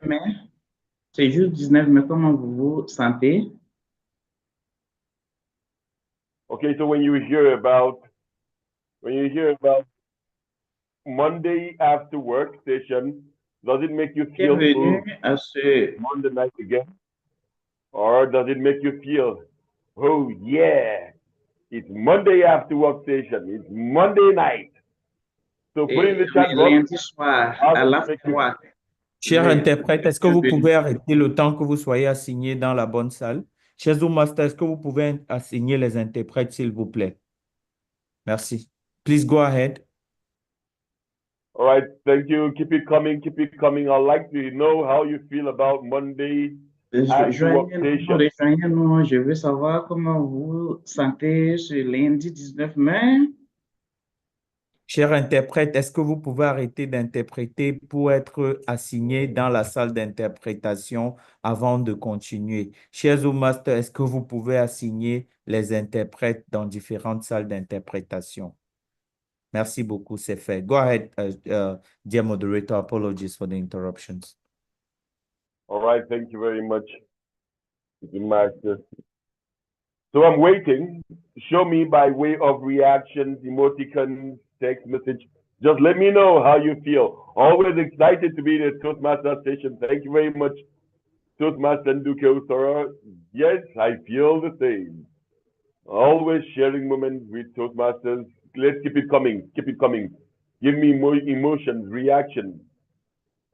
mai. C'est juste 19 mai. Comment vous vous sentez? Okay, so when you hear about Monday after work session, does it make you feel Bienvenue à ce Monday night again? Or does it make you feel, oh yeah, it's Monday after work session, it's Monday night? So put in the chat box. lundi soir à l'AFTERWORK. Chers interprètes, est-ce que vous pouvez arrêter le temps que vous soyez assigné dans la bonne salle? Chers Toastmasters, est-ce que vous pouvez assigner les interprètes, s'il vous plaît? Merci. Please go ahead. All right, thank you. Keep it coming, keep it coming. I'd like to know how you feel about Monday after work session. Rejoignez-nous. Je veux savoir comment vous sentez ce lundi 19 mai. Chers interprètes, est-ce que vous pouvez arrêter d'interpréter pour être assigné dans la salle d'interprétation avant de continuer? Chers Toastmasters, est-ce que vous pouvez assigner les interprètes dans différentes salles d'interprétation? Merci beaucoup, c'est fait. Go ahead, dear moderator. Apologies for the interruptions. All right, thank you very much, Master. So I'm waiting. Show me by way of reactions, emoticons, text message. Just let me know how you feel. Always excited to be in the Toastmaster session. Thank you very much, Toastmaster Nduke Usora. Yes, I feel the same. Always sharing moments with Toastmasters. Let's keep it coming. Keep it coming. Give me more emotions, reactions.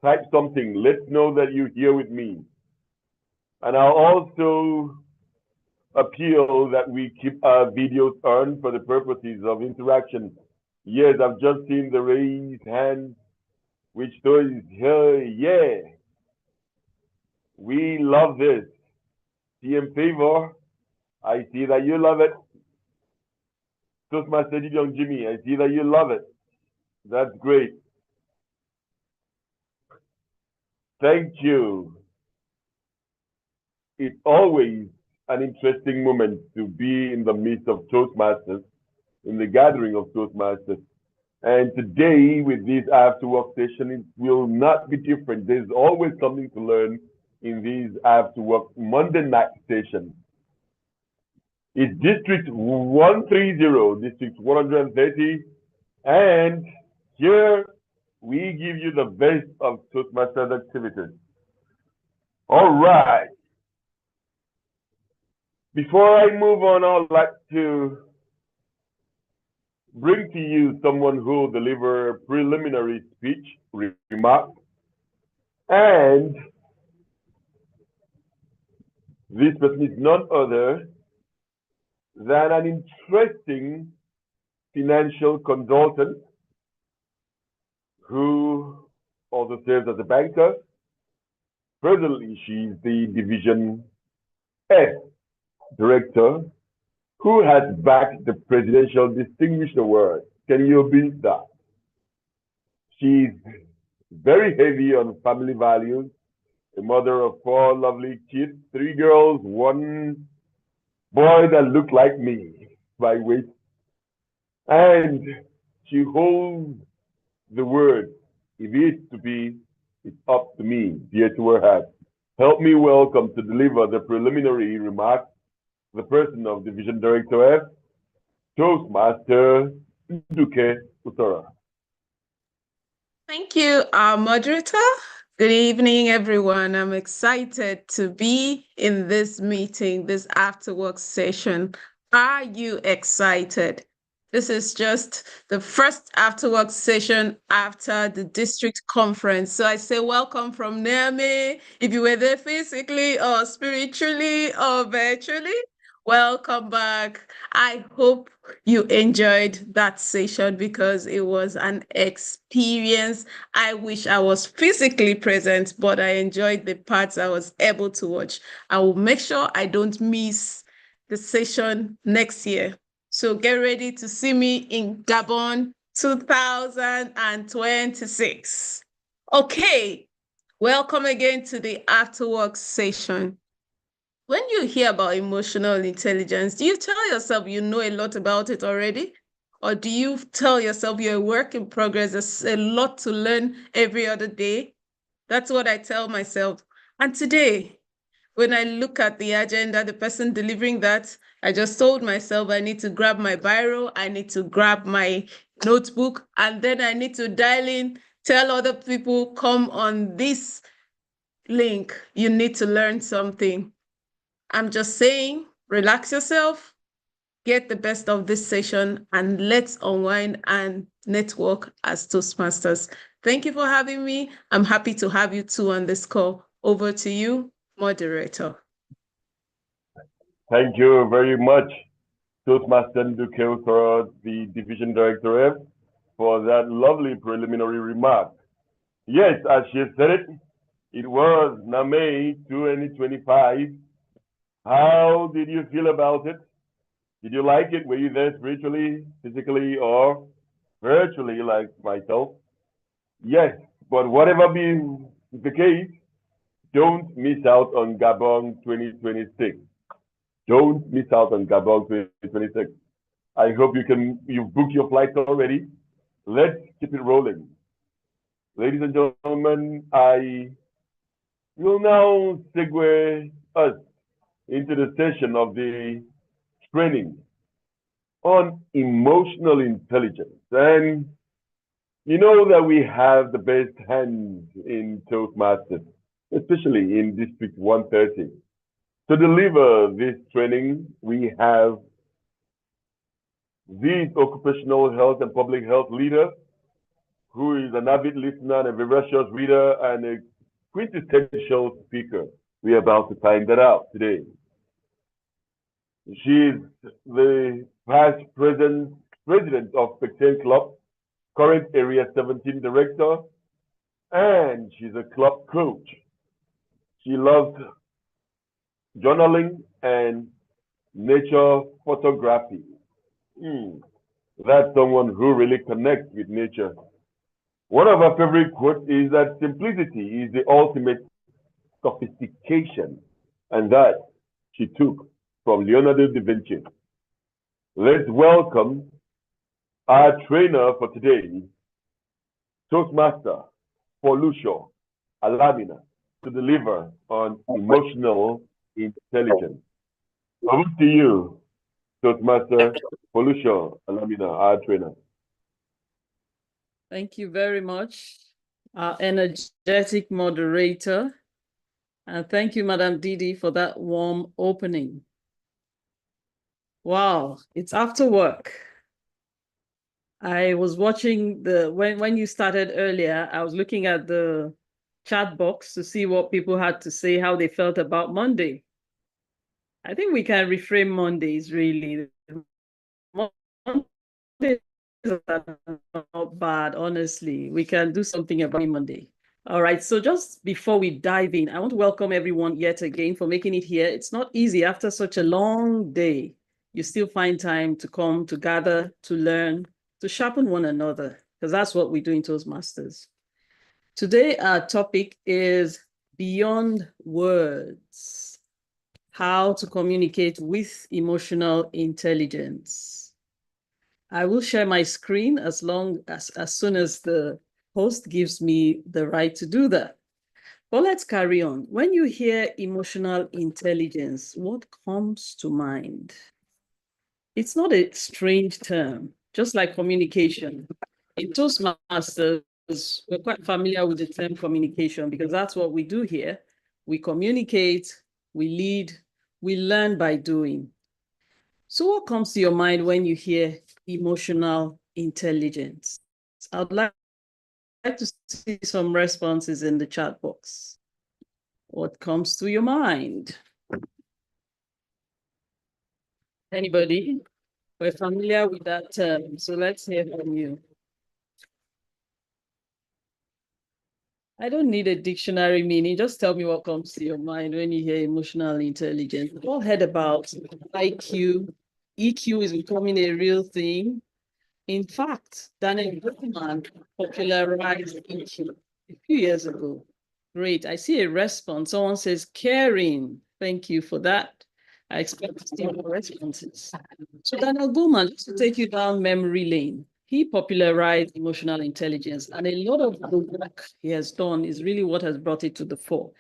Type something. Let's know that you're here with me. And I'll also appeal that we keep our videos on for the purposes of interaction. Yes, I've just seen the raised hand, which shows, yeah, we love this. See in favor. I see that you love it. Toastmaster Young Jimmy, I see that you love it. That's great. Thank you. It's always an interesting moment to be in the midst of Toastmasters, in the gathering of Toastmasters. And today, with this after work session, it will not be different. There's always something to learn in these after work Monday night sessions. It's District 130, District 130, and here we give you the best of Toastmasters activities. All right. Before I move on, I'd like to bring to you someone who will deliver a preliminary speech, remark, and this person is none other than an interesting financial consultant who also serves as a banker. Presently, she's the Division F Director who has backed the Presidential Distinguished Award. Can you beat that? She's very heavy on family values, a mother of 4 lovely kids, 3 girls, 1 boy that looked like me by weight. And she holds the word, if it is to be, it's up to me, dear to her heart. Help me welcome to deliver the preliminary remarks the person of Division Director F, Toastmaster Nduke Usora. Thank you, our moderator. Good evening, everyone. I'm excited to be in this meeting, this after work session. Are you excited? This is just the first after work session after the district conference. So I say welcome from Niamey. If you were there physically or spiritually or virtually, welcome back. I hope you enjoyed that session because it was an experience. I wish I was physically present, but I enjoyed the parts I was able to watch. I will make sure I don't miss the session next year. So get ready to see me in Gabon 2026. Okay, welcome again to the afterwork session. When you hear about emotional intelligence, do you tell yourself you know a lot about it already? Or do you tell yourself you're a work in progress, there's a lot to learn every other day? That's what I tell myself. And today, when I look at the agenda, the person delivering that, I just told myself I need to grab my biro, I need to grab my notebook, and then I need to dial in, tell other people, come on this link. You need to learn something. I'm just saying, relax yourself, get the best of this session, and let's unwind and network as Toastmasters. Thank you for having me. I'm happy to have you too on this call. Over to you, moderator. Thank you very much, Toastmaster Nduke, for the Division Director, for that lovely preliminary remark. Yes, as she said it, it was May 2025. How did you feel about it? Did you like it? Were you there spiritually, physically, or virtually like myself? Yes, but whatever be the case, don't miss out on Gabon 2026. Don't miss out on Gabon 2026. I hope you've booked your flights already. Let's keep it rolling. Ladies and gentlemen, I will now segue us into the session of the training on emotional intelligence. And you know that we have the best hands in Toastmasters, especially in District 130. To deliver this training, we have the occupational health and public health leader, who is an avid listener and a voracious reader and a quintessential speaker. We are about to find that out today. She is the past president of Spectane Club, current Area 17 director, and she's a club coach. She loves journaling and nature photography. That's someone who really connects with nature. One of her favorite quotes is that simplicity is the ultimate sophistication, and that she took from Leonardo da Vinci. Let's welcome our trainer for today, Toastmaster Folusho Alamina, to deliver on emotional intelligence. Over to you, Toastmaster Folusho Alamina, our trainer. Thank you very much, our energetic moderator. And thank you, Madam Didi, for that warm opening. Wow, it's after work. I was watching when you started earlier, I was looking at the chat box to see what people had to say, how they felt about Monday. I think we can reframe Mondays, really. Mondays are not bad, honestly. We can do something about Monday. All right, so just before we dive in, I want to welcome everyone yet again for making it here. It's not easy after such a long day. You still find time to come, to gather, to learn, to sharpen one another, because that's what we do in Toastmasters. Today, our topic is beyond words, how to communicate with emotional intelligence. I will share my screen as soon as the host gives me the right to do that. But let's carry on. When you hear emotional intelligence, what comes to mind? It's not a strange term, just like communication. In Toastmasters, we're quite familiar with the term communication because that's what we do here. We communicate, we lead, we learn by doing. So what comes to your mind when you hear emotional intelligence? I'd like to see some responses in the chat box. What comes to your mind? Anybody? We're familiar with that term, so let's hear from you. I don't need a dictionary meaning. Just tell me what comes to your mind when you hear emotional intelligence. We've all heard about IQ. EQ is becoming a real thing. In fact, Daniel Goleman popularized EQ a few years ago. Great. I see a response. Someone says caring. Thank you for that. I expect to see more responses. So Daniel Goleman, just to take you down memory lane, He popularized emotional intelligence, and a lot of the work he has done is really what has brought it to the fore.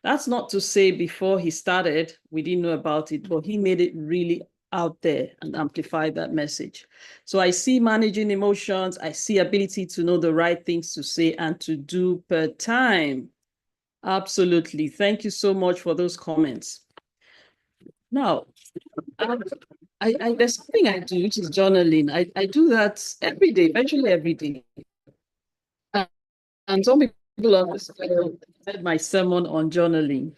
That's not to say before he started, we didn't know about it, but he made it really out there and amplified that message. So I see managing emotions, I see ability to know the right things to say and to do per time. Absolutely. Thank you so much for those comments. Now, there's something I do, which is journaling. I do that every day, virtually every day. And some people understand my sermon on journaling.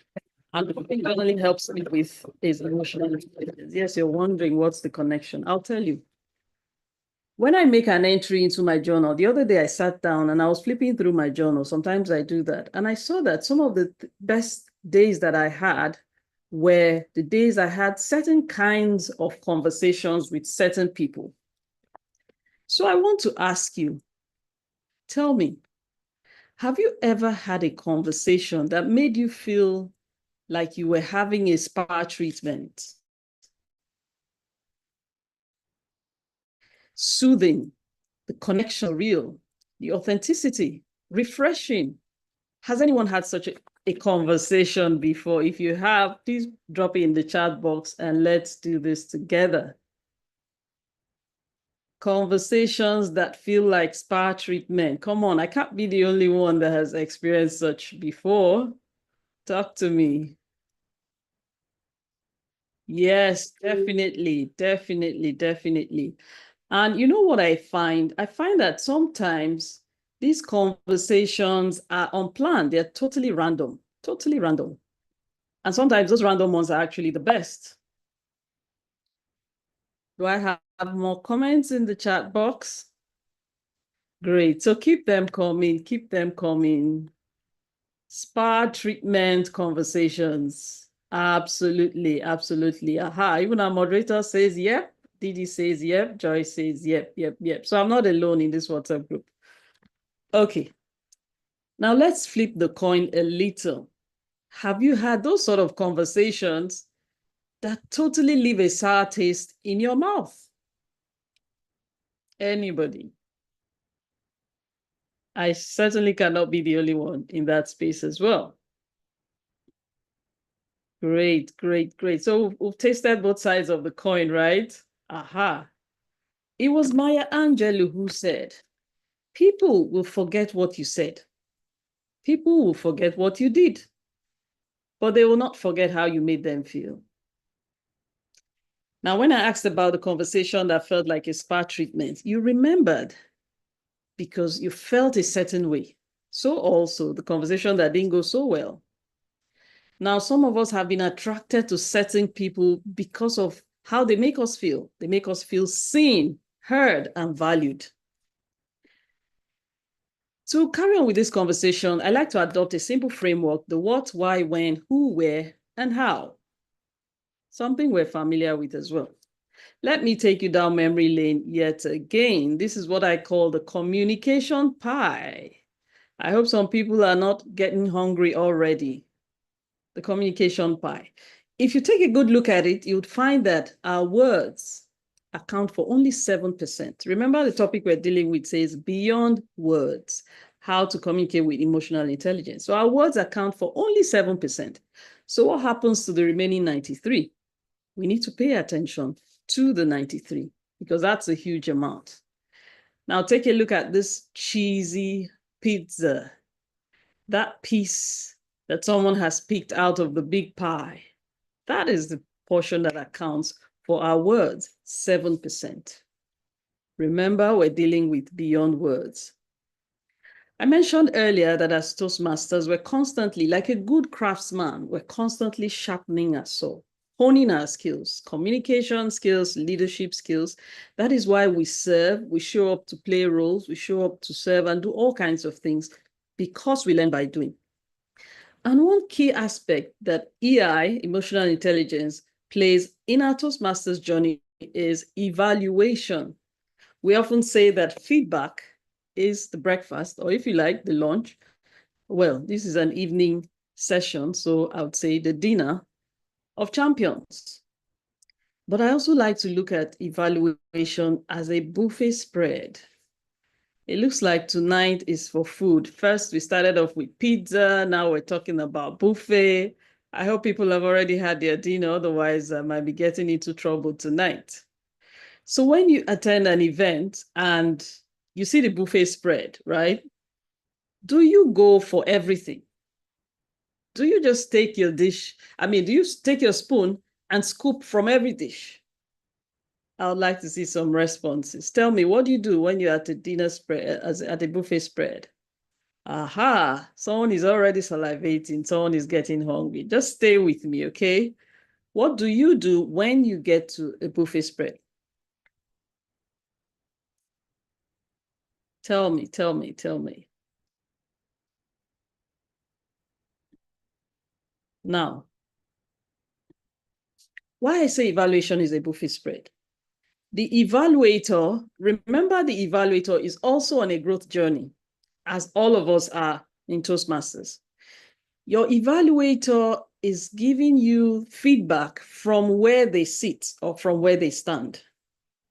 And the thing journaling helps me with is emotional intelligence. Yes, you're wondering what's the connection. I'll tell you. When I make an entry into my journal, the other day I sat down and I was flipping through my journal. Sometimes I do that. And I saw that some of the best days that I had were the days I had certain kinds of conversations with certain people. So I want to ask you, tell me, have you ever had a conversation that made you feel like you were having a spa treatment? Soothing, the connection real, the authenticity, refreshing. Has anyone had such a conversation before? If you have, please drop it in the chat box and let's do this together. Conversations that feel like spa treatment. Come on, I can't be the only one that has experienced such before. Talk to me. Yes, definitely, definitely, definitely. And you know what I find? I find that sometimes these conversations are unplanned. They're totally random, totally random. And sometimes those random ones are actually the best. Do I have more comments in the chat box? Great. So keep them coming. Keep them coming. Spa treatment conversations. Absolutely. Absolutely. Aha. Even our moderator says, yep. Didi says, yep. Joy says, yep, yep, yep. So I'm not alone in this WhatsApp group. Okay. Now let's flip the coin a little. Have you had those sort of conversations that totally leave a sour taste in your mouth? Anybody? I certainly cannot be the only one in that space as well. Great, great, great. So we've tasted both sides of the coin, right? Aha. It was Maya Angelou who said, people will forget what you said. People will forget what you did, but they will not forget how you made them feel. Now, when I asked about the conversation that felt like a spa treatment, you remembered because you felt a certain way. So also the conversation that didn't go so well. Now, some of us have been attracted to certain people because of how they make us feel. They make us feel seen, heard, and valued. To carry on with this conversation, I like to adopt a simple framework: the what, why, when, who, where, and how. Something we're familiar with as well. Let me take you down memory lane yet again. This is what I call the communication pie. I hope some people are not getting hungry already. The communication pie. If you take a good look at it, you'd find that our words account for only 7%. Remember the topic we're dealing with says beyond words, how to communicate with emotional intelligence. So our words account for only 7%. So what happens to the remaining 93? We need to pay attention to the 93 because that's a huge amount. Now take a look at this cheesy pizza, that piece that someone has picked out of the big pie. That is the portion that accounts for our words, 7%. Remember, we're dealing with beyond words. I mentioned earlier that as Toastmasters, we're constantly, like a good craftsman, we're constantly sharpening our sword, honing our skills, communication skills, leadership skills. That is why we serve, we show up to play roles, we show up to serve and do all kinds of things because we learn by doing. And one key aspect that EI, emotional intelligence, plays in our Toastmasters journey is evaluation. We often say that feedback is the breakfast, or if you like, the lunch. Well, this is an evening session, so I would say the dinner of champions. But I also like to look at evaluation as a buffet spread. It looks like tonight is for food. First, we started off with pizza. Now we're talking about buffet. I hope people have already had their dinner. Otherwise, I might be getting into trouble tonight. So when you attend an event and you see the buffet spread, right? Do you go for everything? Do you just take your dish? I mean, do you take your spoon and scoop from every dish? I would like to see some responses. Tell me, what do you do when you're at a dinner spread, at a buffet spread? Aha, someone is already salivating. Someone is getting hungry. Just stay with me, okay? What do you do when you get to a buffet spread? Tell me, tell me, tell me. Now, why I say evaluation is a buffet spread? The evaluator, remember the evaluator is also on a growth journey, as all of us are in Toastmasters. Your evaluator is giving you feedback from where they sit or from where they stand,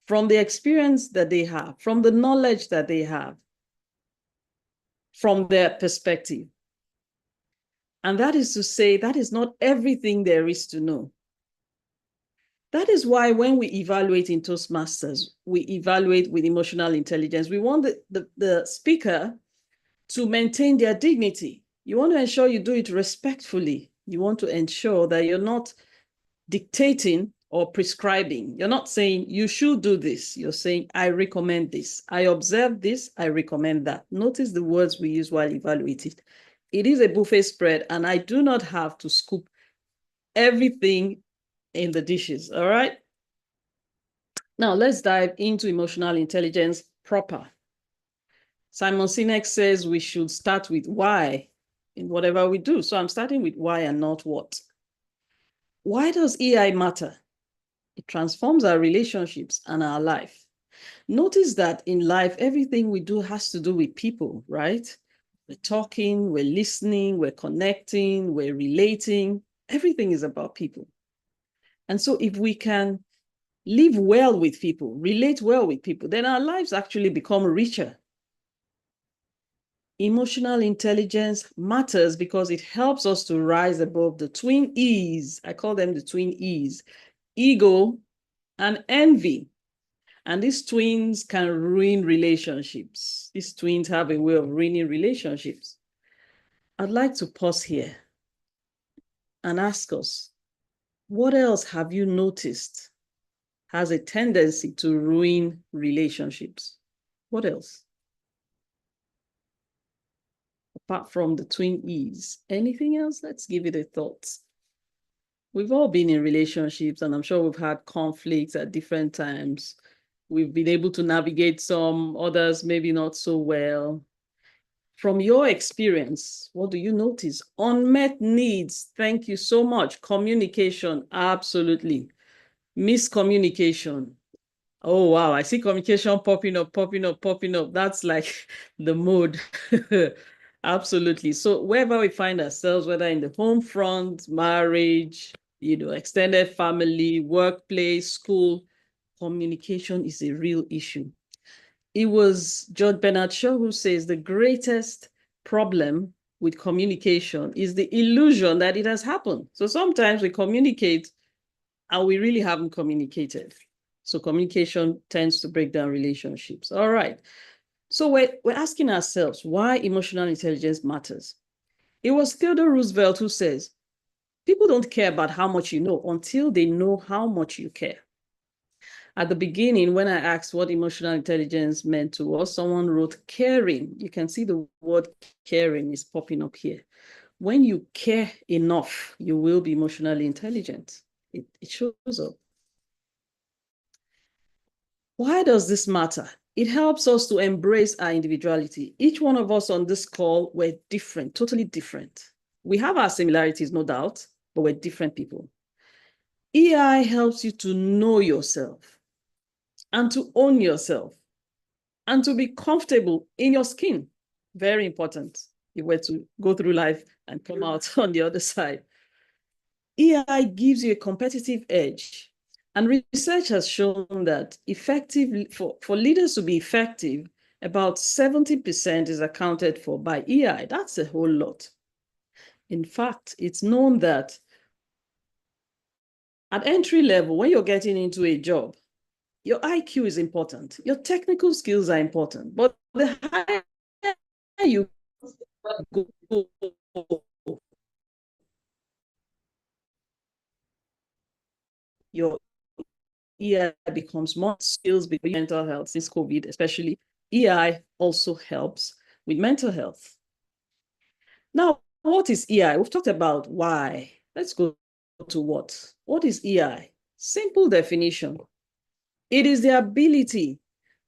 from the experience that they have, from the knowledge that they have, from their perspective. And that is to say, that is not everything there is to know. That is why when we evaluate in Toastmasters, we evaluate with emotional intelligence. We want the speaker to maintain their dignity. You want to ensure you do it respectfully. You want to ensure that you're not dictating or prescribing. You're not saying you should do this. You're saying, I recommend this. I observe this. I recommend that. Notice the words we use while evaluating. It is a buffet spread, and I do not have to scoop everything in the dishes, all right? Now, let's dive into emotional intelligence proper. Simon Sinek says we should start with why in whatever we do. So I'm starting with why and not what. Why does EI matter? It transforms our relationships and our life. Notice that in life, everything we do has to do with people, right? We're talking, we're listening, we're connecting, we're relating. Everything is about people. And so if we can live well with people, relate well with people, then our lives actually become richer. Emotional intelligence matters because it helps us to rise above the twin E's. I call them the twin E's, ego and envy. And these twins can ruin relationships. These twins have a way of ruining relationships. I'd like to pause here and ask us, what else have you noticed has a tendency to ruin relationships? What else? Apart from the twin E's, anything else? Let's give it a thought. We've all been in relationships, and I'm sure we've had conflicts at different times. We've been able to navigate some, others maybe not so well. From your experience, what do you notice? Unmet needs, thank you so much. Communication, absolutely. Miscommunication. Oh, wow, I see communication popping up, popping up, popping up. That's like the mood. Absolutely. So wherever we find ourselves, whether in the home front, marriage, extended family, workplace, school, communication is a real issue. It was George Bernard Shaw who says the greatest problem with communication is the illusion that it has happened. So sometimes we communicate and we really haven't communicated. So communication tends to break down relationships. All right. So we're asking ourselves why emotional intelligence matters. It was Theodore Roosevelt who says, people don't care about how much you know until they know how much you care. At the beginning, when I asked what emotional intelligence meant to us, someone wrote caring. You can see the word caring is popping up here. When you care enough, you will be emotionally intelligent. It shows up. Why does this matter? It helps us to embrace our individuality. Each one of us on this call, we're different, totally different. We have our similarities, no doubt, but we're different people. EI helps you to know yourself and to own yourself and to be comfortable in your skin. Very important if we're to go through life and come out on the other side. EI gives you a competitive edge. And research has shown that for leaders to be effective, about 70% is accounted for by EI. That's a whole lot. In fact, it's known that at entry level, when you're getting into a job, your IQ is important. Your technical skills are important. But the higher you go, your EI becomes more skills because mental health since COVID, especially EI also helps with mental health. Now, what is EI? We've talked about why. Let's go to what. What is EI? Simple definition. It is the ability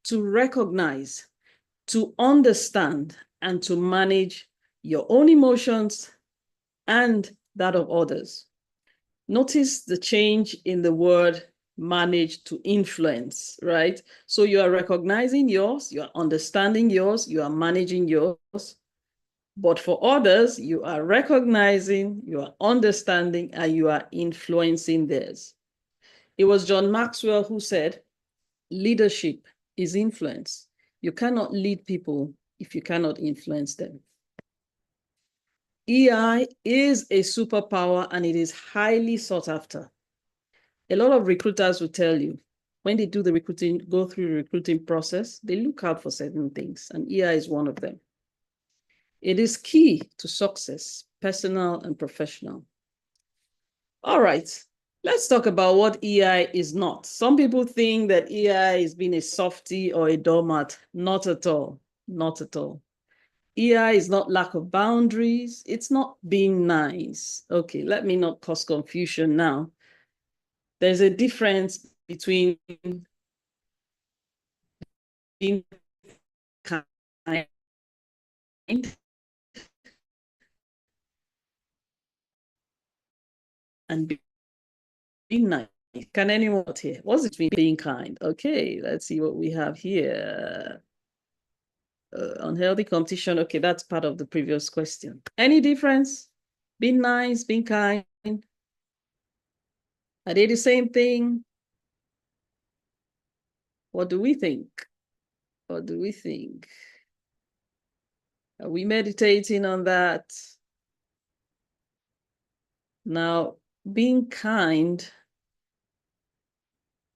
to recognize, to understand, and to manage your own emotions and that of others. Notice the change in the word manage to influence, right? So you are recognizing yours, you are understanding yours, you are managing yours. But for others, you are recognizing, you are understanding, and you are influencing theirs. It was John Maxwell who said, leadership is influence. You cannot lead people if you cannot influence them. EI is a superpower and it is highly sought after. A lot of recruiters will tell you, when they do the recruiting, go through the recruiting process, they look out for certain things, and EI is one of them. It is key to success, personal and professional. All right, let's talk about what EI is not. Some people think that EI is being a softie or a doormat. Not at all, not at all. EI is not lack of boundaries. It's not being nice. Okay, let me not cause confusion now. There's a difference between being kind and being nice. Can anyone here? What's it between being kind? Okay, let's see what we have here. Unhealthy competition. Okay, that's part of the previous question. Any difference? Being nice, being kind. Are they the same thing? What do we think? What do we think? Are we meditating on that? Now, being kind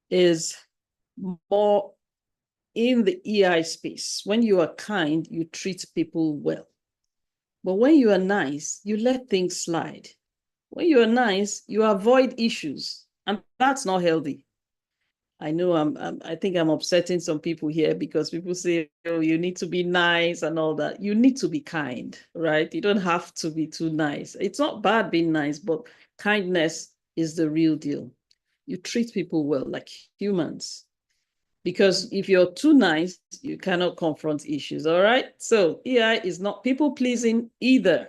is more in the EI space. When you are kind, you treat people well. But when you are nice, you let things slide. When you are nice, you avoid issues, and that's not healthy. I know I think I'm upsetting some people here because people say, oh, you need to be nice and all that. You need to be kind, right? You don't have to be too nice. It's not bad being nice, but kindness is the real deal. You treat people well, like humans. Because if you're too nice, you cannot confront issues, all right? So EI is not people-pleasing either.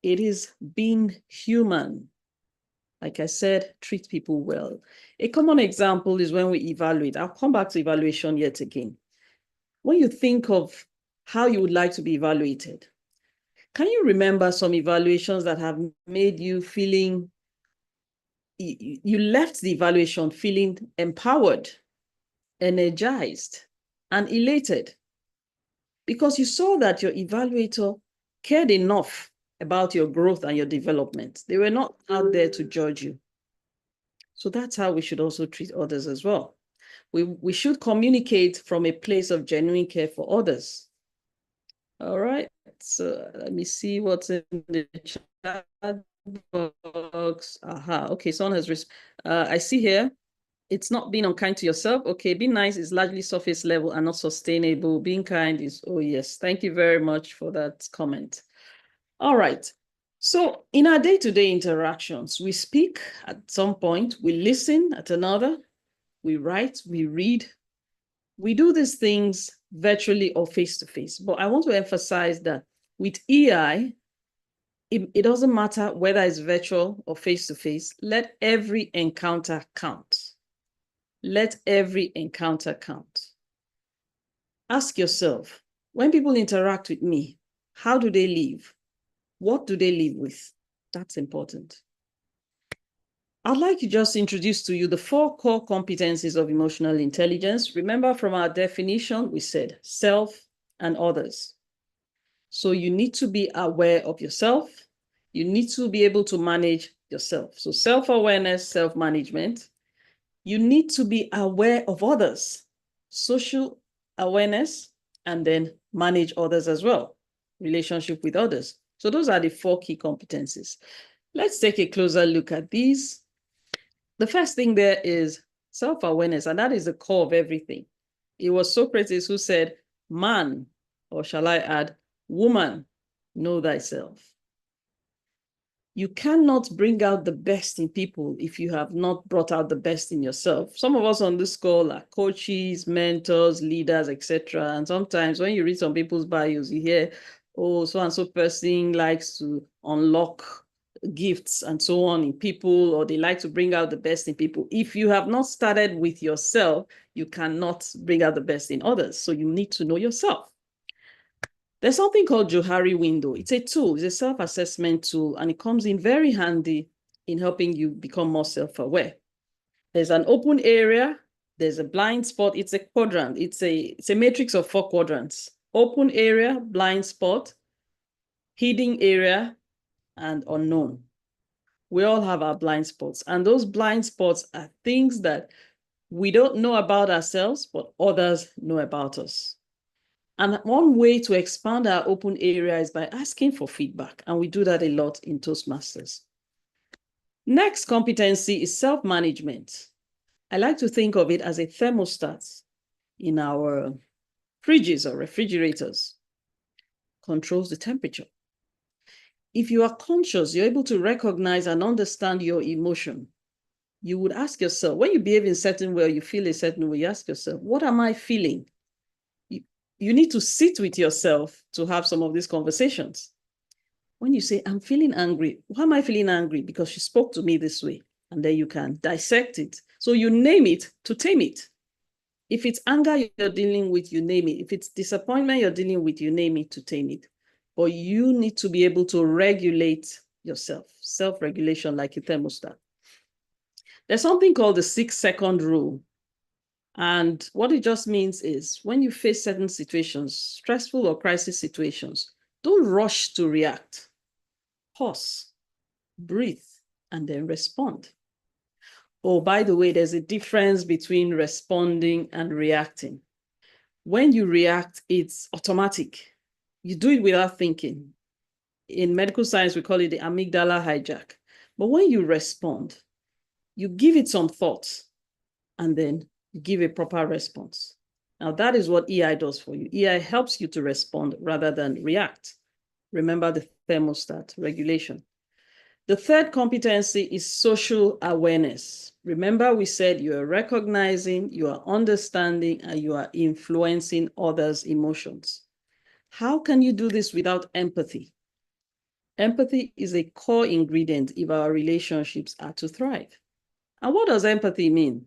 It is being human. Like I said, treat people well. A common example is when we evaluate. I'll come back to evaluation yet again. When you think of how you would like to be evaluated, can you remember some evaluations that have made you feeling, you left the evaluation feeling empowered, energized, and elated? Because you saw that your evaluator cared enough about your growth and your development. They were not out there to judge you. So that's how we should also treat others as well. We should communicate from a place of genuine care for others. All right, so let me see what's in the chat box. Aha, okay, someone has, I see here, it's not being unkind to yourself. Okay, being nice is largely surface level and not sustainable. Being kind is, oh yes, thank you very much for that comment. All right, so in our day-to-day interactions, we speak at some point, we listen at another, we write, we read. We do these things virtually or face-to-face, but I want to emphasize that with EI, it doesn't matter whether it's virtual or face-to-face. Let every encounter count. Let every encounter count. Ask yourself, when people interact with me, how do they live? What do they live with? That's important. I'd like to just introduce to you the 4 core competencies of emotional intelligence. Remember from our definition, we said self and others. So you need to be aware of yourself. You need to be able to manage yourself. So self-awareness, self-management. You need to be aware of others, social awareness, and then manage others as well, relationship with others. So those are the 4 key competencies. Let's take a closer look at these. The first thing there is self-awareness, and that is the core of everything. It was Socrates who said, man, or shall I add, woman, know thyself. You cannot bring out the best in people if you have not brought out the best in yourself. Some of us on this call are coaches, mentors, leaders, etc. And sometimes when you read some people's bios, you hear, oh, so-and-so person likes to unlock gifts and so on in people, or they like to bring out the best in people. If you have not started with yourself, you cannot bring out the best in others. So you need to know yourself. There's something called Johari window. It's a tool, it's a self-assessment tool, and it comes in very handy in helping you become more self-aware. There's an open area, there's a blind spot, it's a quadrant, it's a matrix of 4 quadrants. Open area, blind spot, hidden area, and unknown. We all have our blind spots, and those blind spots are things that we don't know about ourselves, but others know about us. And one way to expand our open area is by asking for feedback. And we do that a lot in Toastmasters. Next competency is self-management. I like to think of it as a thermostat in our fridges or refrigerators. Controls the temperature. If you are conscious, you're able to recognize and understand your emotion. You would ask yourself, when you behave in a certain way, or you feel a certain way, you ask yourself, what am I feeling? You need to sit with yourself to have some of these conversations. When you say, I'm feeling angry, why am I feeling angry? Because she spoke to me this way. And then you can dissect it. So you name it to tame it. If it's anger you're dealing with, you name it. If it's disappointment you're dealing with, you name it to tame it. But you need to be able to regulate yourself, self-regulation like a thermostat. There's something called the 6-second rule. And what it just means is when you face certain situations, stressful or crisis situations, don't rush to react. Pause, breathe, and then respond. Oh, by the way, there's a difference between responding and reacting. When you react, it's automatic. You do it without thinking. In medical science, we call it the amygdala hijack. But when you respond, you give it some thought, and then you give a proper response. Now, that is what EI does for you. EI helps you to respond rather than react. Remember the thermostat regulation. The third competency is social awareness. Remember, we said you are recognizing, you are understanding, and you are influencing others' emotions. How can you do this without empathy? Empathy is a core ingredient if our relationships are to thrive. And what does empathy mean?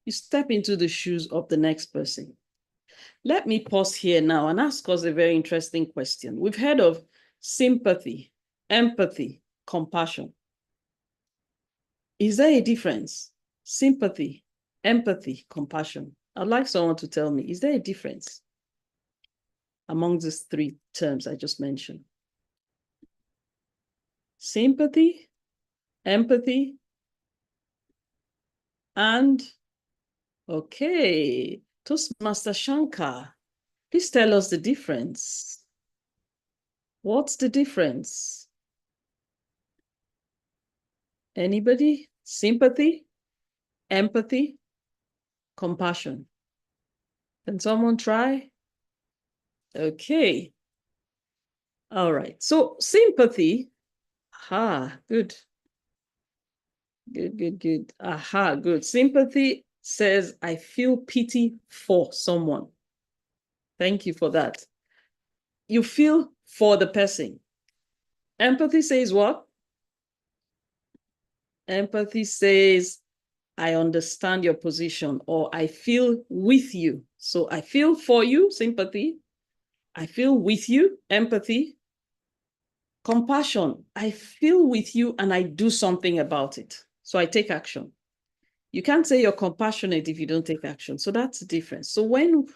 You step into the shoes of the next person. Let me pause here now and ask us a very interesting question. We've heard of sympathy, empathy, compassion. Is there a difference? Sympathy, empathy, compassion. I'd like someone to tell me, is there a difference among these 3 terms I just mentioned? Sympathy, empathy, and okay, Toastmaster Shankar, please tell us the difference. What's the difference? Anybody? Sympathy, empathy, compassion. Can someone try? Okay. All right. So sympathy, good. Good. Good. Sympathy says, I feel pity for someone. Thank you for that. You feel for the person. Empathy says what? Empathy says, I understand your position, or I feel with you. So I feel for you, sympathy. I feel with you, empathy. Compassion, I feel with you and I do something about it. So I take action. You can't say you're compassionate if you don't take action. So that's the difference. So when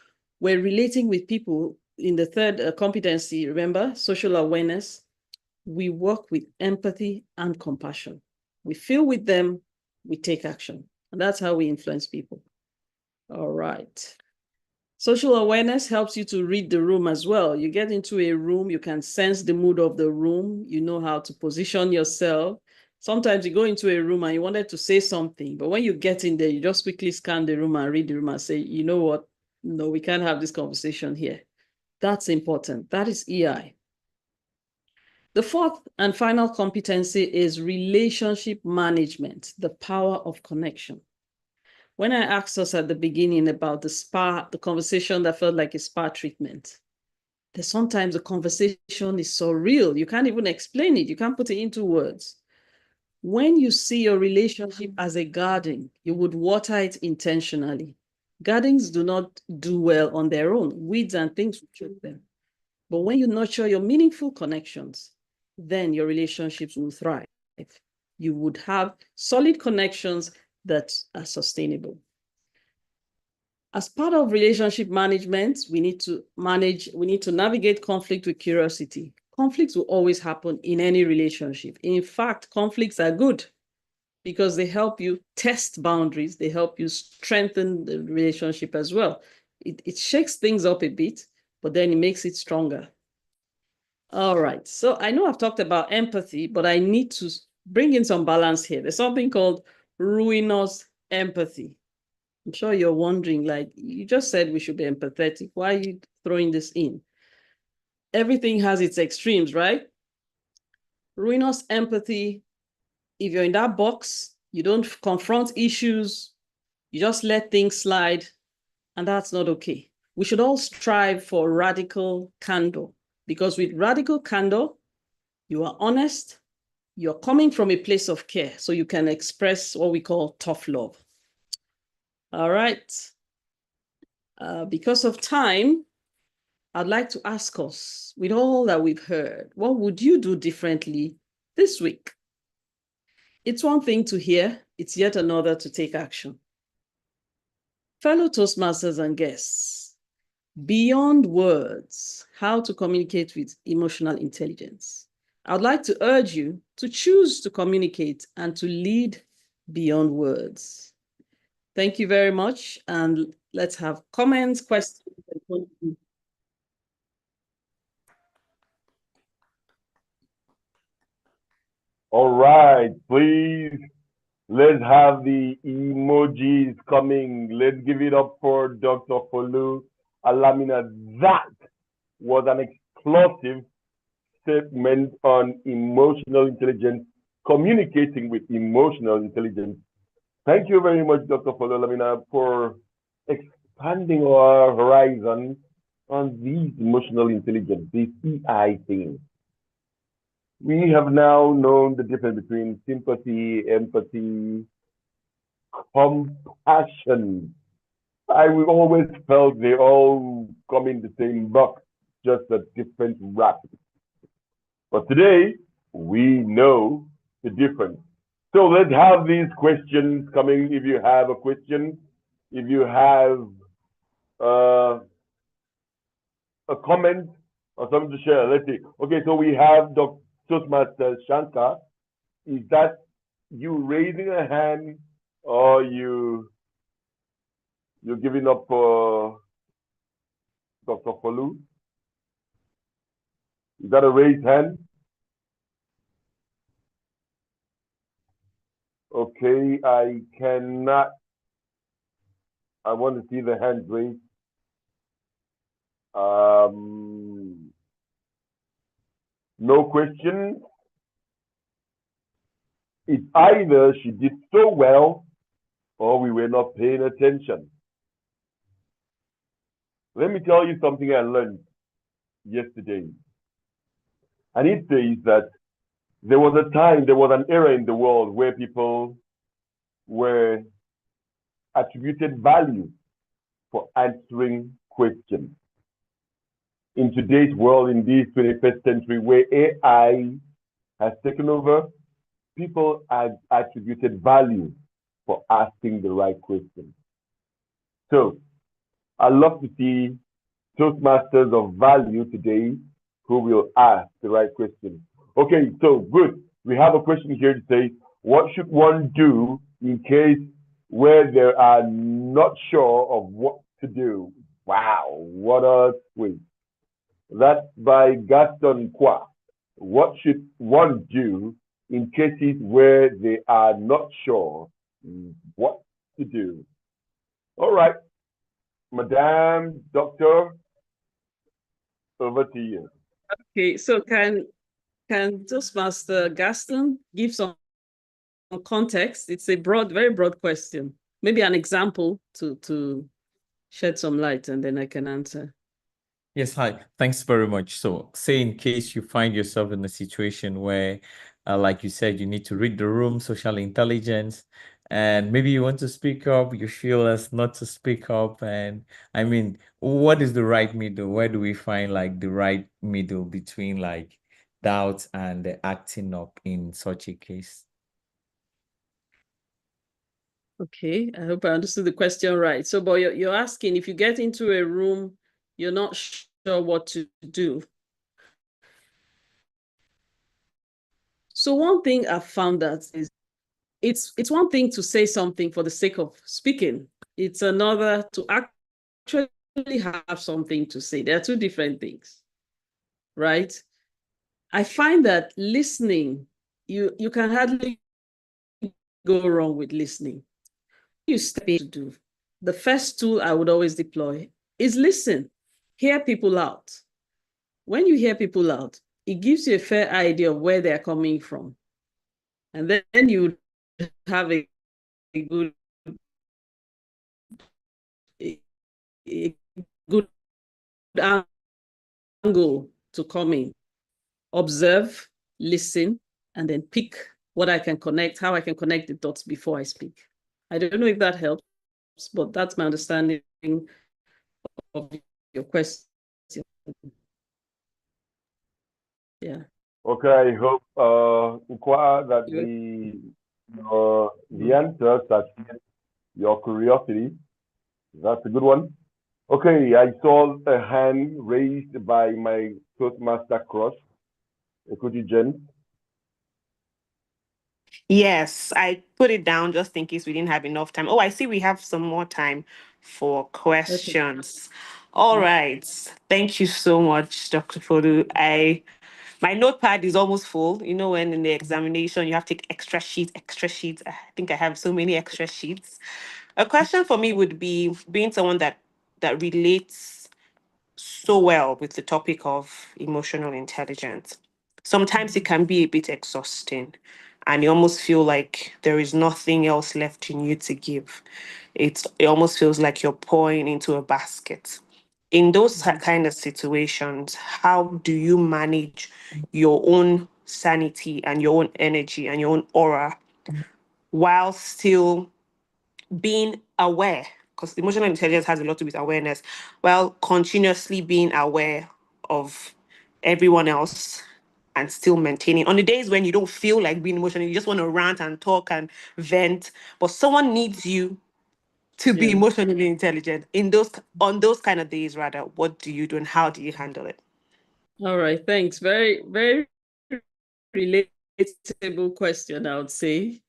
we're relating with people in the third competency, remember, social awareness, we work with empathy and compassion. We feel with them, we take action. And that's how we influence people. All right. Social awareness helps you to read the room as well. You get into a room, you can sense the mood of the room. You know how to position yourself. Sometimes you go into a room and you wanted to say something, but when you get in there, you just quickly scan the room and read the room and say, you know what? No, we can't have this conversation here. That's important. That is EI. The fourth and final competency is relationship management, the power of connection. When I asked us at the beginning about the conversation that felt like a spa treatment, that sometimes the conversation is so real, you can't even explain it. You can't put it into words. When you see your relationship as a garden, you would water it intentionally. Gardens do not do well on their own. Weeds and things will choke them. But when you nurture your meaningful connections, then your relationships will thrive. You would have solid connections that are sustainable. As part of relationship management, we need to navigate conflict with curiosity. Conflicts will always happen in any relationship. In fact, conflicts are good because they help you test boundaries. They help you strengthen the relationship as well. It shakes things up a bit, but then it makes it stronger. All right, so I know I've talked about empathy, but I need to bring in some balance here. There's something called ruinous empathy. I'm sure you're wondering, like, you just said we should be empathetic. Why are you throwing this in? Everything has its extremes, right? Ruinous empathy, if you're in that box, you don't confront issues, you just let things slide, and that's not okay. We should all strive for radical candor, because with radical candor, you are honest, you're coming from a place of care, so you can express what we call tough love. All right. Because of time, I'd like to ask us, with all that we've heard, what would you do differently this week? It's one thing to hear, it's yet another to take action. Fellow Toastmasters and guests, beyond words, how to communicate with emotional intelligence. I'd like to urge you to choose to communicate and to lead beyond words. Thank you very much, and let's have comments, questions. All right, please, let's have the emojis coming. Let's give it up for Dr. Folu Alamina. That was an explosive statement on emotional intelligence, communicating with emotional intelligence. Thank you very much, Dr. Folu Alamina, for expanding our horizon on these emotional intelligence, these EI things. We have now known the difference between sympathy, empathy, compassion. We always felt they all come in the same box, just a different wrap. But today, we know the difference. So let's have these questions coming. If you have a question, if you have a comment or something to share, let's see. Okay, so we have Dr. Toastmaster Shankar. Is that you raising a hand, or you're giving up for Dr. Folu? Is that a raised hand? Okay, I cannot. I want to see the hand raised. No question. It's either she did so well or we were not paying attention. Let me tell you something I learned yesterday. And it says that there was a time, there was an era in the world where people were attributed value for answering questions. in today's world, in this 21st century, where AI has taken over, people have attributed value for asking the right question. So I love to see Toastmasters of value today who will ask the right question. Okay, so good. We have a question here to say, what should one do in case where they are not sure of what to do? Wow, what a twist. That's by Gaston Kwa. What should one do in cases where they are not sure what to do? All right, Madame, Doctor, over to you. Okay, so can Toastmaster Gaston give some context? It's a very broad question. Maybe an example to shed some light, and then I can answer. Yes, hi. Thanks very much. So, say in case you find yourself in a situation where, like you said, you need to read the room, social intelligence, and maybe you want to speak up, you feel as not to speak up. And I mean, what is the right middle? Where do we find like the right middle between like doubt and acting up in such a case? Okay, I hope I understood the question right. So, but you're asking if you get into a room, you're not sure what to do. So one thing I've found that is it's one thing to say something for the sake of speaking. It's another to actually have something to say. There are two different things, right? I find that listening, you can hardly go wrong with listening. You step in to do. The first tool I would always deploy is listen, hear people out. When you hear people out, it gives you a fair idea of where they're coming from. And then you have a good angle to come in. Observe, listen, and then pick what I can connect, how I can connect the dots before I speak. I don't know if that helps, but that's my understanding of your question. Yeah. Okay, I hope that the answer satisfies your curiosity. That's a good one. Okay, I saw a hand raised by my Toastmaster crush, Ekuti Jen. Yes, I put it down just in case we didn't have enough time. Oh, I see we have some more time for questions. Okay. All right. Thank you so much, Dr. Fodu. My notepad is almost full. You know, when in the examination you have to take extra sheets. I think I have so many extra sheets. A question for me would be, being someone that relates so well with the topic of emotional intelligence, sometimes it can be a bit exhausting and you almost feel like there is nothing else left in you to give. It almost feels like you're pouring into a basket. In those kind of situations, how do you manage your own sanity and your own energy and your own aura while still being aware? Because emotional intelligence has a lot to do with awareness, while continuously being aware of everyone else and still maintaining on the days when you don't feel like being emotional, you just want to rant and talk and vent, but someone needs you to be emotionally intelligent. On those kind of days, rather, what do you do and how do you handle it? All right, thanks. Very, very relatable question, I would say.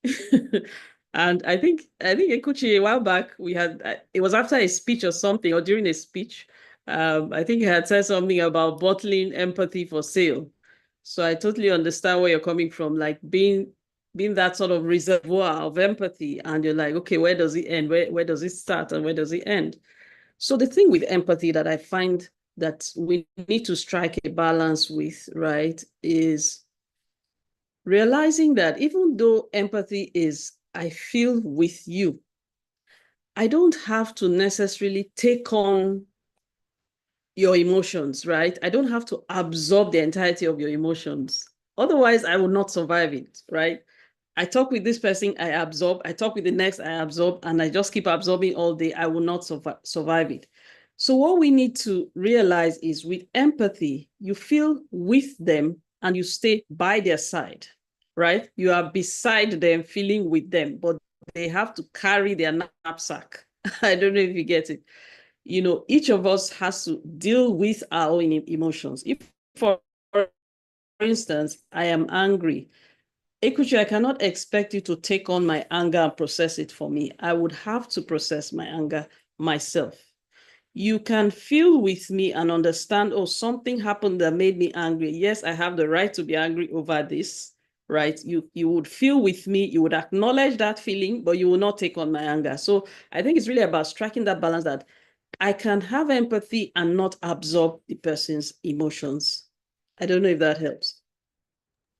And I think Ekuchi, a while back, it was after a speech or something, or during a speech, I think he had said something about bottling empathy for sale. So I totally understand where you're coming from, like being that sort of reservoir of empathy, and you're like, okay, where does it end? Where does it start and where does it end? So the thing with empathy that I find that we need to strike a balance with, right, is realizing that even though empathy is, I feel with you, I don't have to necessarily take on your emotions, right? I don't have to absorb the entirety of your emotions. Otherwise, I will not survive it, right? I talk with this person, I absorb. I talk with the next, I absorb, and I just keep absorbing all day. I will not survive it. So what we need to realize is with empathy, you feel with them and you stay by their side, right? You are beside them, feeling with them, but they have to carry their knapsack. I don't know if you get it. You know, each of us has to deal with our own emotions. If, for instance, I am angry, Ekuchi, I cannot expect you to take on my anger and process it for me. I would have to process my anger myself. You can feel with me and understand, oh, something happened that made me angry. Yes, I have the right to be angry over this, right? You would feel with me, you would acknowledge that feeling, but you will not take on my anger. So I think it's really about striking that balance that I can have empathy and not absorb the person's emotions. I don't know if that helps.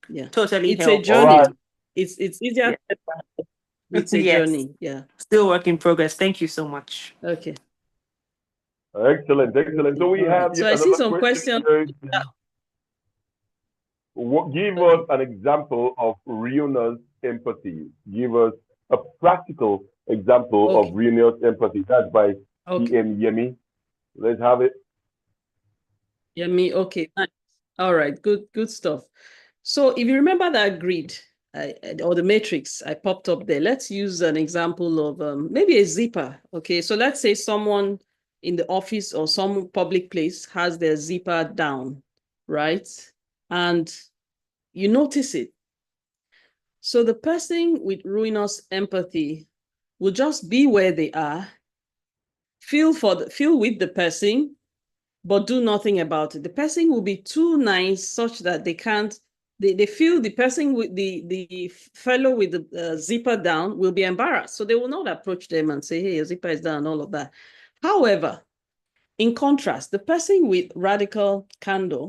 Yeah. Totally It's help. a journey. All right. It's easier. Yeah. It's a Yes. journey. Yeah. Still work in progress. Thank you so much. Okay. Excellent, excellent. So we All right. have So I see another some question questions. here. Give Okay. us an example of Riona's empathy. Give us a practical example Okay. of Riona's empathy. That's by Okay. E.M. Yemi. Let's have it. Yeah, me. Okay. Nice. All right. Good stuff. So if you remember that grid or the matrix I popped up there, let's use an example of maybe a zipper. Okay. So let's say someone in the office or some public place has their zipper down, right? And you notice it. So the person with ruinous empathy will just be where they are, feel with the person, but do nothing about it. The person will be too nice such that they can't, they feel the person with the fellow with the zipper down will be embarrassed. So they will not approach them and say, hey, your zipper is down, all of that. However, in contrast, the person with radical candor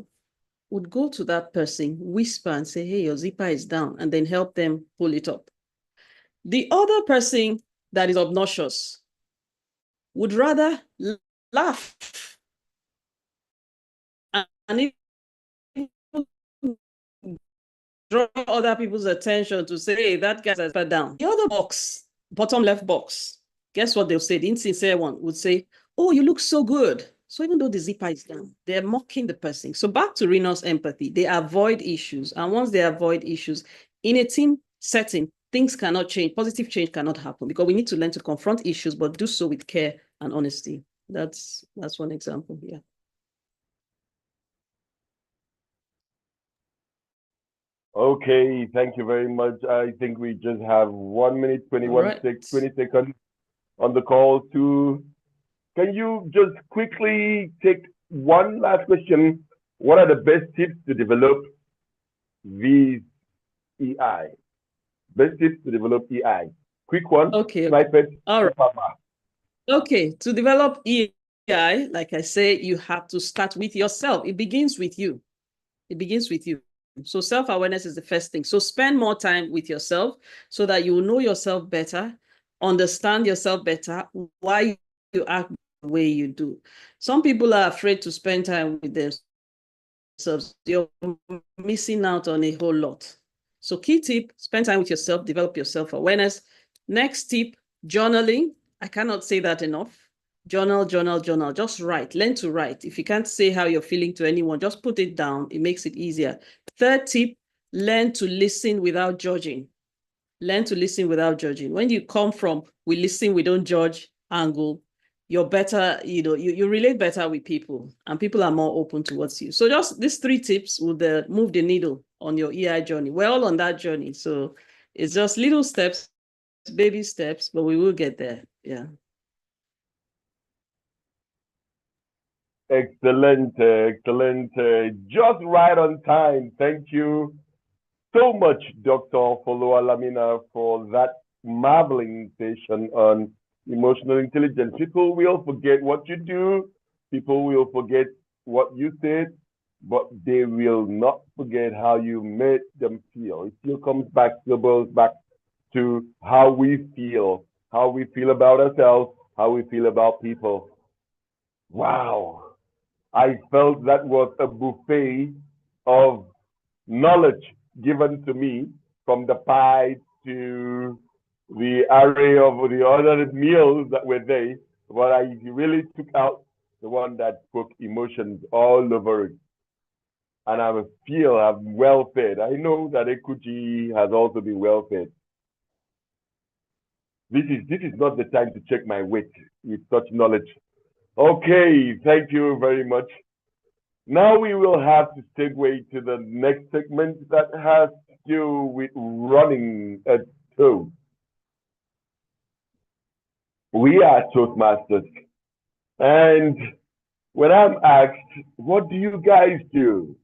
would go to that person, whisper and say, hey, your zipper is down, and then help them pull it up. The other person that is obnoxious would rather laugh and draw other people's attention to say, hey, that guy's zipper down. The other box, bottom left box, guess what they'll say? The insincere one would say, oh, you look so good. So even though the zipper is down, they're mocking the person. So back to Reno's empathy, they avoid issues. And once they avoid issues, in a team setting, things cannot change. Positive change cannot happen because we need to learn to confront issues, but do so with care and honesty. That's one example here. Okay, thank you very much. I think we just have 1 minute, 20 seconds on the call to, can you just quickly take one last question? What are the best tips to develop these EI? Best tips to develop EI. Quick one. Okay. Snippet. All right. Okay, to develop EI, like I say, you have to start with yourself. It begins with you. It begins with you. So self-awareness is the first thing. So spend more time with yourself so that you will know yourself better, understand yourself better, why you act the way you do. Some people are afraid to spend time with themselves. You're missing out on a whole lot. So key tip, spend time with yourself, develop your self-awareness. Next tip, journaling. I cannot say that enough. Journal, journal, journal. Just write. Learn to write. If you can't say how you're feeling to anyone, just put it down. It makes it easier. Third tip, learn to listen without judging. Learn to listen without judging. When you come from we listen, we don't judge angle, you're better, you relate better with people and people are more open towards you. So just these 3 tips would move the needle on your EI journey. We're all on that journey. So it's just little steps, baby steps, but we will get there. Yeah. Excellent, excellent. Just right on time. Thank you so much, Dr. Foloalamina, for that marveling session on emotional intelligence. People will forget what you do. People will forget what you said, but they will not forget how you made them feel. It still comes back, still boils back to how we feel about ourselves, how we feel about people. Wow. I felt that was a buffet of knowledge given to me, from the pie to the array of the other meals that were there. What I really took out the one that spoke emotions all over it. And I feel I'm well fed. I know that Ekuchi has also been well fed. This is not the time to check my weight with such knowledge. Okay, thank you very much. Now we will have to segue to the next segment that has to do with running a toast. We are Toastmasters. And when I'm asked, what do you guys do?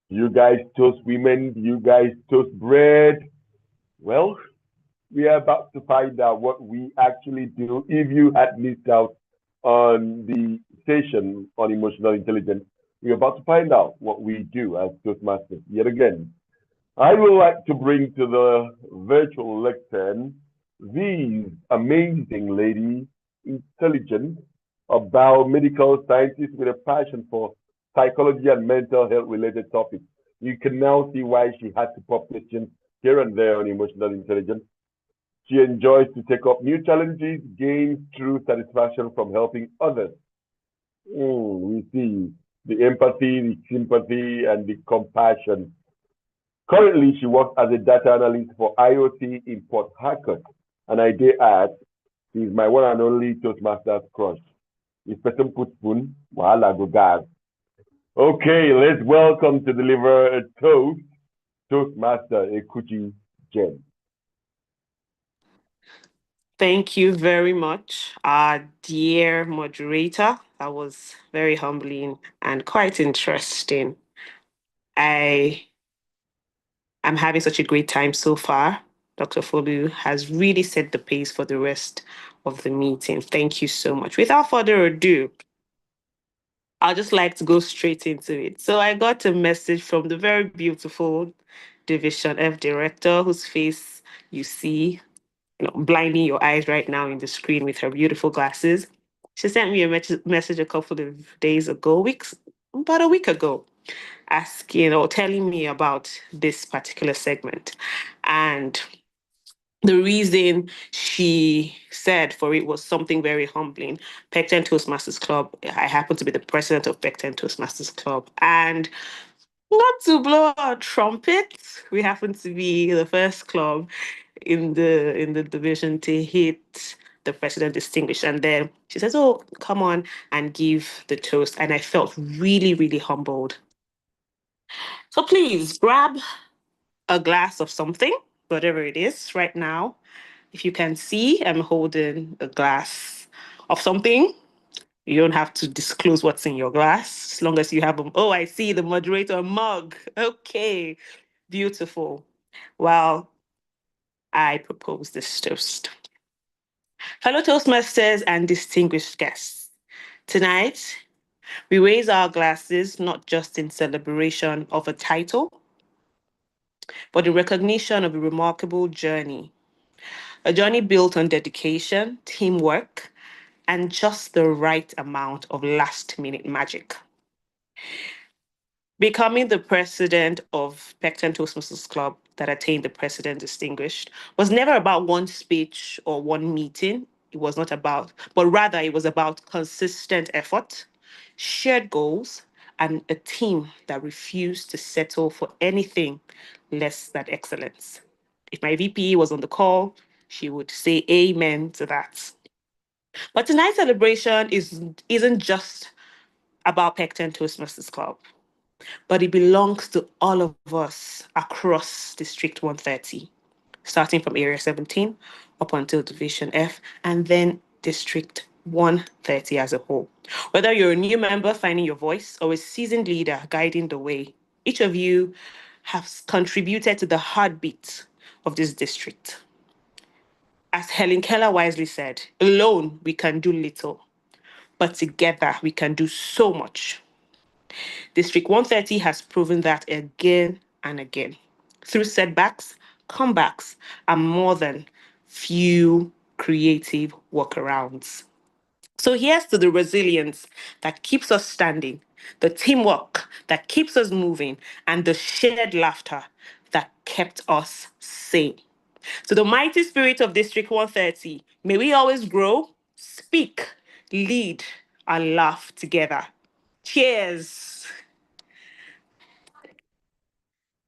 You guys toast women? You guys toast bread? Well, we are about to find out what we actually do. If you had missed out on the session on emotional intelligence, we're about to find out what we do as Toastmasters. Yet again, I would like to bring to the virtual lectern these amazing ladies, intelligent, a biomedical scientist with a passion for psychology and mental health related topics. You can now see why she had to pop questions here and there on emotional intelligence. She enjoys to take up new challenges, gain true satisfaction from helping others. We see the empathy, the sympathy, and the compassion. Currently, she works as a data analyst for IoT in Port Harcourt. And I dare add, she's my one and only Toastmasters crush. If person puts spoon, wahala go gas. Okay, let's welcome to deliver a toast, Toastmaster Ekuchi Jen. Thank you very much, dear moderator. That was very humbling and quite interesting. I am having such a great time so far. Dr. Folu has really set the pace for the rest of the meeting. Thank you so much. Without further ado, I'd just like to go straight into it. So I got a message from the very beautiful Division F director, whose face you see, blinding your eyes right now in the screen with her beautiful glasses. She sent me a message a couple of days ago, about a week ago, asking or telling me about this particular segment. And the reason she said for it was something very humbling. Pecten Toastmasters Club, I happen to be the president of Pecten Toastmasters Club. And not to blow our trumpet, we happen to be the first club in the division to hit the president distinguished. And then she says, oh, come on and give the toast. And I felt really, really humbled. So please grab a glass of something, whatever it is right now. If you can see, I'm holding a glass of something. You don't have to disclose what's in your glass, as long as you have oh, I see the moderator mug. Okay, beautiful. Well, I propose this toast. Fellow Toastmasters and distinguished guests, tonight we raise our glasses not just in celebration of a title, but in recognition of a remarkable journey. A journey built on dedication, teamwork, and just the right amount of last-minute magic. Becoming the president of Pecten Toastmasters Club that attained the president distinguished was never about one speech or one meeting. It was not about, but rather it was about consistent effort, shared goals, and a team that refused to settle for anything less than excellence. If my VP was on the call, she would say amen to that. But tonight's celebration isn't just about Pecten Toastmasters Club, but it belongs to all of us across District 130, starting from Area 17 up until Division F, and then District 130 as a whole. Whether you're a new member finding your voice or a seasoned leader guiding the way, each of you has contributed to the heartbeat of this district. As Helen Keller wisely said, alone we can do little, but together we can do so much. District 130 has proven that again and again, through setbacks, comebacks, and more than few creative workarounds. So here's to the resilience that keeps us standing, the teamwork that keeps us moving, and the shared laughter that kept us sane. To the mighty spirit of District 130, may we always grow, speak, lead, and laugh together. Cheers.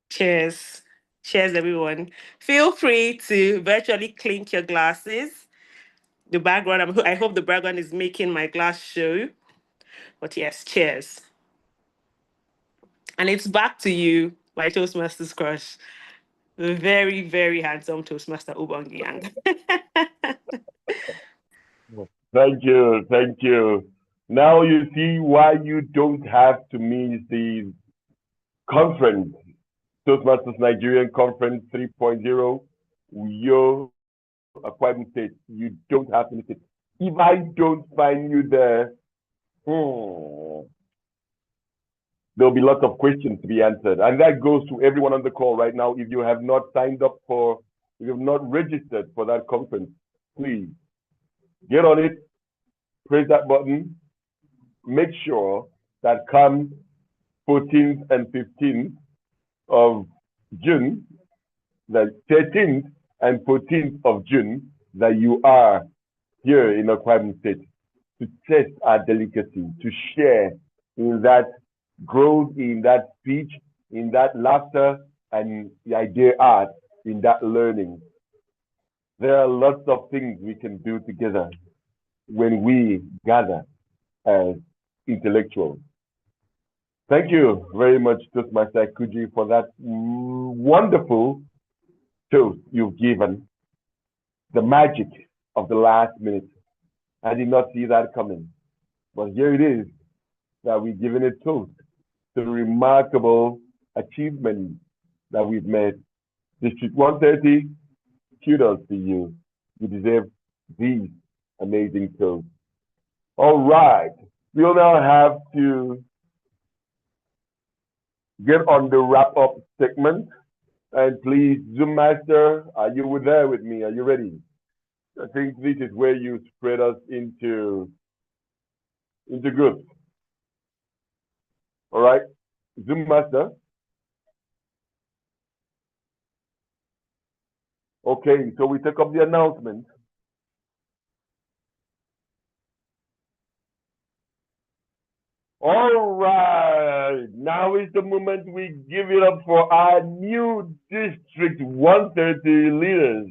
Cheers. Cheers, everyone. Feel free to virtually clink your glasses. The background, I hope the background is making my glass show. But yes, cheers. And it's back to you, my Toastmasters crush. The very, very handsome Toastmaster Ubangyang. Thank you, thank you. Now you see why you don't have to miss the conference, Toastmasters Nigerian Conference 3.0. Your acquiring state, you don't have to miss it. If I don't find you there, there'll be lots of questions to be answered. And that goes to everyone on the call right now. If you have not signed up if you have not registered for that conference, please get on it, press that button, make sure that come 14th and 15th of June, the 13th and 14th of June, that you are here in Acquiring State to test our delicacy, to share in that growth, in that speech, in that laughter, and the idea art, in that learning. There are lots of things we can do together when we gather as intellectuals. Thank you very much, Toastmaster Kuji, for that wonderful toast you've given. The magic of the last minute. I did not see that coming. But here it is, that we're giving a toast to the remarkable achievement that we've made. District 130, kudos to you. You deserve these amazing toasts. All right, we'll now have to get on the wrap-up segment. And please, Zoom Master, are you there with me? Are you ready? I think this is where you spread us into groups. All right, Zoom Master. Okay, so we take up the announcement. All right, now is the moment we give it up for our new District 130 leaders.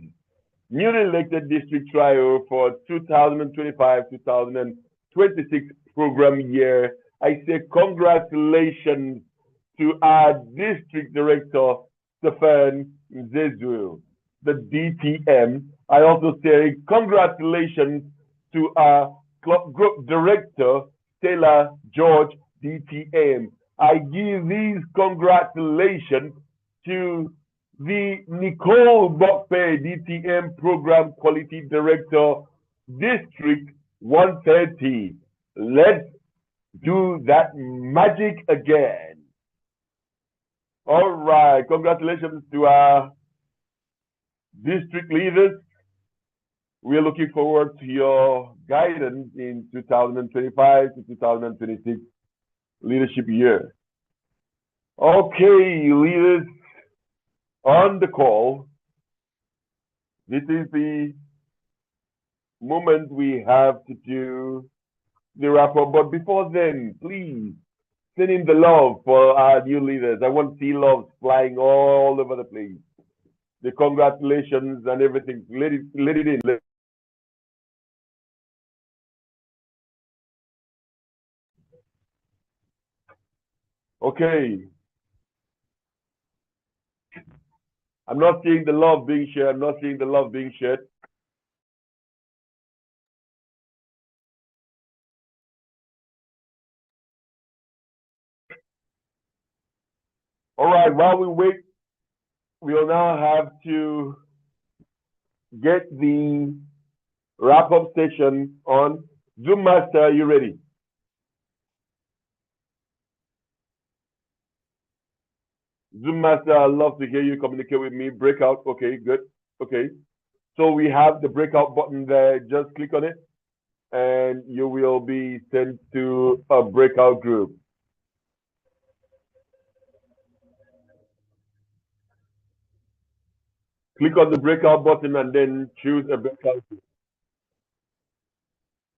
Newly elected district trio for 2025-2026 program year. I say congratulations to our district director, Stefan Zezu, the DTM. I also say congratulations to our club group director, Stella George, DTM. I give these congratulations to the Nicole Bokpe, DTM Program Quality Director, District 130. Let's do that magic again. All right, congratulations to our district leaders. We are looking forward to your guidance in 2025 to 2026 leadership year. Okay, leaders on the call, this is the moment we have to do the wrap up. But before then, please send in the love for our new leaders. I want to see love flying all over the place. The congratulations and everything. Let it in. Okay. I'm not seeing the love being shared. I'm not seeing the love being shared. All right, while we wait, we'll now have to get the wrap-up session on. Zoom Master, are you ready? Zoom Master, I'd love to hear you communicate with me. Breakout, okay, good, okay. So we have the breakout button there. Just click on it, and you will be sent to a breakout group. Click on the breakout button and then choose a breakout group.